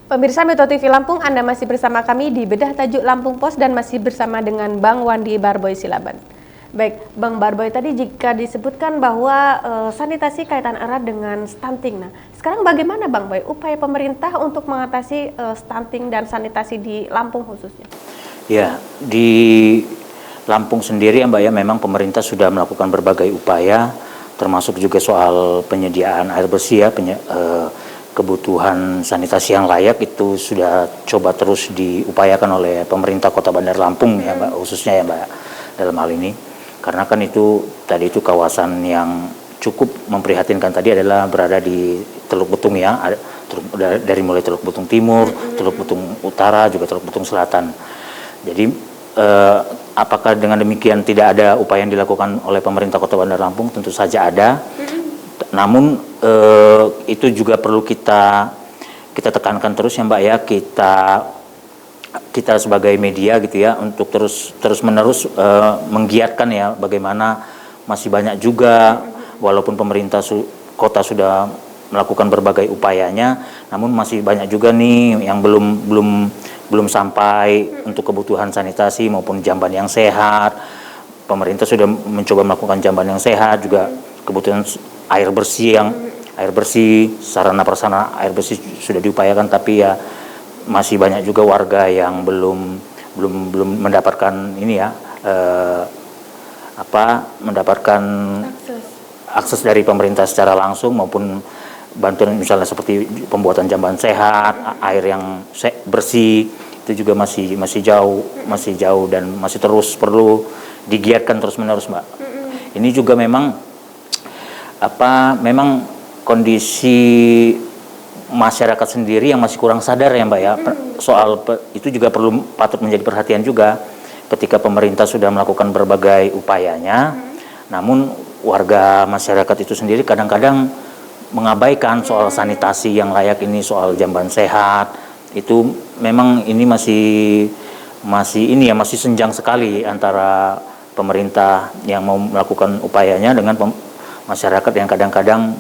Pemirsa Metro TV Lampung, Anda masih bersama kami di Bedah Tajuk Lampung Pos dan masih bersama dengan Bang Wandi Barboy Silaban. Baik, Bang Barboy, tadi jika disebutkan bahwa sanitasi kaitan erat dengan stunting. Nah, sekarang bagaimana Bang Boy upaya pemerintah untuk mengatasi stunting dan sanitasi di Lampung khususnya? Ya, di Lampung sendiri ya Mbak ya, memang pemerintah sudah melakukan berbagai upaya, termasuk juga soal penyediaan air bersih ya, kebutuhan sanitasi yang layak itu sudah coba terus diupayakan oleh pemerintah Kota Bandar Lampung ya Mbak, khususnya ya Mbak dalam hal ini. Karena kan tadi itu kawasan yang cukup memprihatinkan tadi adalah berada di Teluk Betung ya, dari mulai Teluk Betung Timur, Teluk Betung Utara, juga Teluk Betung Selatan. Jadi apakah dengan demikian tidak ada upaya yang dilakukan oleh pemerintah Kota Bandar Lampung? Tentu saja ada. Namun itu juga perlu kita tekankan terus ya Mbak ya, kita sebagai media gitu ya untuk terus menerus menggiatkan ya, bagaimana masih banyak juga walaupun pemerintah kota sudah melakukan berbagai upayanya, namun masih banyak juga nih yang belum sampai untuk kebutuhan sanitasi maupun jamban yang sehat. Pemerintah sudah mencoba melakukan jamban yang sehat, juga kebutuhan air bersih, sarana prasarana air bersih sudah diupayakan, tapi ya masih banyak juga warga yang belum mendapatkan ini ya, mendapatkan akses dari pemerintah secara langsung maupun bantuan misalnya seperti pembuatan jamban sehat, air yang bersih, itu juga masih jauh dan masih terus perlu digiatkan terus-menerus Mbak. Ini juga memang kondisi masyarakat sendiri yang masih kurang sadar ya Mbak ya, soal itu juga patut menjadi perhatian juga ketika pemerintah sudah melakukan berbagai upayanya, namun warga masyarakat itu sendiri kadang-kadang mengabaikan soal sanitasi yang layak ini, soal jamban sehat. Itu memang ini masih senjang sekali antara pemerintah yang mau melakukan upayanya dengan masyarakat yang kadang-kadang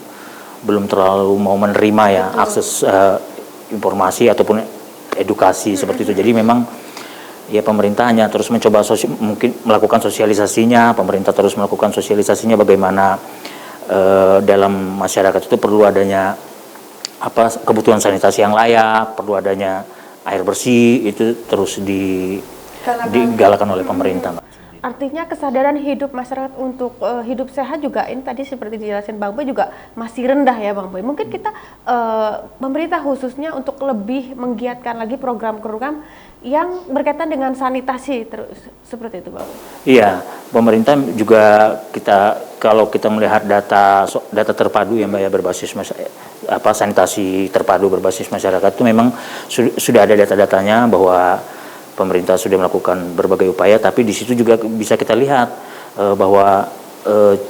belum terlalu mau menerima ya akses informasi ataupun edukasi seperti itu. Jadi memang ya pemerintah hanya terus mencoba mungkin melakukan sosialisasinya, pemerintah terus melakukan sosialisasinya bagaimana dalam masyarakat itu perlu adanya kebutuhan sanitasi yang layak, perlu adanya air bersih, itu terus digalakan oleh pemerintah Mbak. Artinya kesadaran hidup masyarakat untuk hidup sehat juga ini tadi seperti dijelasin Bang Boy juga masih rendah ya Bang Boy. Mungkin kita pemerintah khususnya untuk lebih menggiatkan lagi program-program yang berkaitan dengan sanitasi terus seperti itu Bang. Iya, pemerintah juga kalau kita melihat data terpadu ya Mbak ya, berbasis sanitasi terpadu berbasis masyarakat itu memang sudah ada data-datanya bahwa pemerintah sudah melakukan berbagai upaya, tapi di situ juga bisa kita lihat bahwa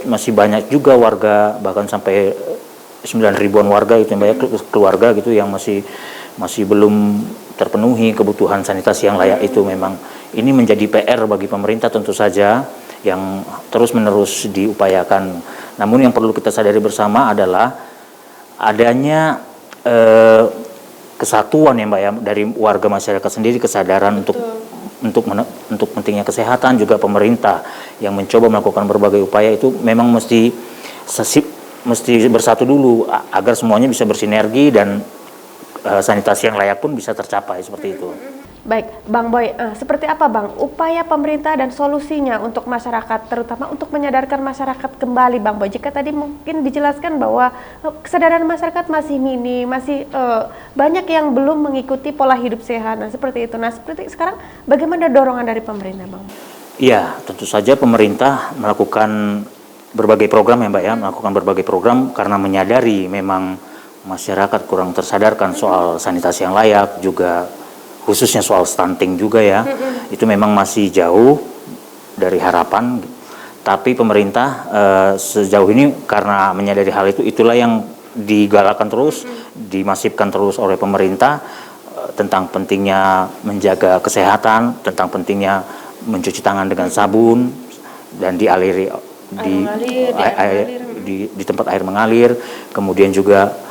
masih banyak juga warga, bahkan sampai 9.000-an warga itu Mbak ya, keluarga gitu yang masih belum terpenuhi kebutuhan sanitasi yang layak itu. Memang ini menjadi PR bagi pemerintah tentu saja yang terus-menerus diupayakan. Namun yang perlu kita sadari bersama adalah adanya kesatuan ya Mbak ya dari warga masyarakat sendiri, kesadaran untuk pentingnya kesehatan, juga pemerintah yang mencoba melakukan berbagai upaya itu memang mesti bersatu dulu agar semuanya bisa bersinergi dan sanitasi yang layak pun bisa tercapai seperti itu. Baik, Bang Boy, seperti apa Bang upaya pemerintah dan solusinya untuk masyarakat, terutama untuk menyadarkan masyarakat kembali Bang Boy? Jika tadi mungkin dijelaskan bahwa kesadaran masyarakat masih minim, masih banyak yang belum mengikuti pola hidup sehat, nah seperti itu. Nah seperti sekarang bagaimana dorongan dari pemerintah Bang? Iya, tentu saja pemerintah melakukan berbagai program ya Mbak ya, melakukan berbagai program karena menyadari memang masyarakat kurang tersadarkan soal sanitasi yang layak, juga khususnya soal stunting juga ya, itu memang masih jauh dari harapan. Tapi pemerintah sejauh ini karena menyadari hal itu, itulah yang digalakan terus, dimasifkan terus oleh pemerintah tentang pentingnya menjaga kesehatan, tentang pentingnya mencuci tangan dengan sabun dan dialiri di tempat air mengalir, kemudian juga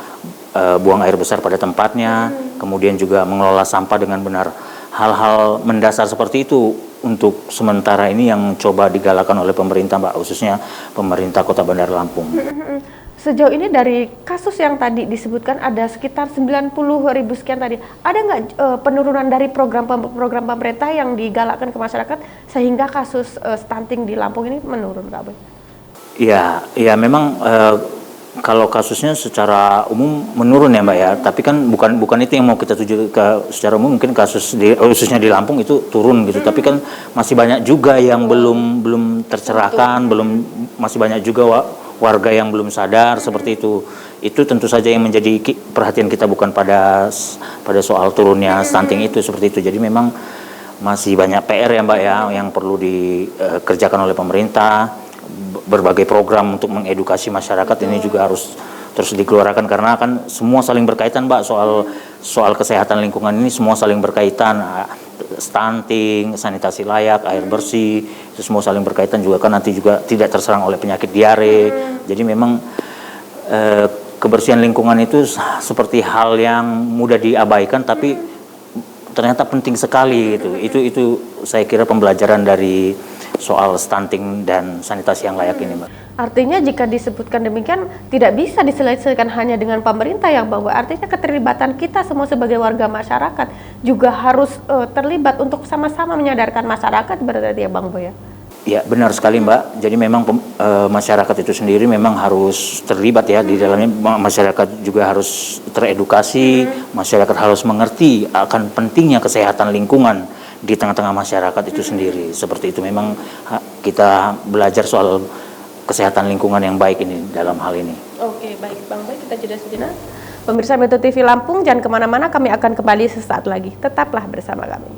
buang air besar pada tempatnya, kemudian juga mengelola sampah dengan benar. Hal-hal mendasar seperti itu untuk sementara ini yang coba digalakan oleh pemerintah, Mbak, khususnya pemerintah Kota Bandar Lampung. Sejauh ini dari kasus yang tadi disebutkan ada sekitar 90.000 sekian tadi, ada nggak penurunan dari program pemerintah yang digalakkan ke masyarakat sehingga kasus stunting di Lampung ini menurun, Kak Boy? Ya memang kalau kasusnya secara umum menurun ya, Mbak ya, tapi kan bukan itu yang mau kita tuju ke secara umum. Mungkin kasus khususnya di Lampung itu turun gitu, tapi kan masih banyak juga yang belum tercerahkan, masih banyak juga warga yang belum sadar seperti itu. Itu tentu saja yang menjadi perhatian kita, bukan pada soal turunnya stunting itu seperti itu. Jadi memang masih banyak PR ya, Mbak ya, yang perlu dikerjakan oleh pemerintah. Berbagai program untuk mengedukasi masyarakat ini juga harus terus dikeluarkan, karena kan semua saling berkaitan, Mbak. Soal kesehatan lingkungan ini semua saling berkaitan. Stunting, sanitasi layak, air bersih, itu semua saling berkaitan juga kan, nanti juga tidak terserang oleh penyakit diare. Jadi memang kebersihan lingkungan itu seperti hal yang mudah diabaikan, tapi ternyata penting sekali gitu. Itu saya kira pembelajaran dari soal stunting dan sanitasi yang layak ini, Mbak. Artinya jika disebutkan demikian tidak bisa diselesaikan hanya dengan pemerintah yang Bang Boy. Artinya keterlibatan kita semua sebagai warga masyarakat juga harus terlibat untuk sama-sama menyadarkan masyarakat, berarti ya Bang Boy ya. Ya benar sekali, Mbak. Jadi memang masyarakat itu sendiri memang harus terlibat ya di dalamnya. Masyarakat juga harus teredukasi, masyarakat harus mengerti akan pentingnya kesehatan lingkungan di tengah-tengah masyarakat itu sendiri. Seperti itu memang kita belajar soal kesehatan lingkungan yang baik ini dalam hal ini. Oke, baik Bang Boy, kita jeda sejenak. Pemirsa Metro TV Lampung, jangan kemana-mana, kami akan kembali sesaat lagi. Tetaplah bersama kami.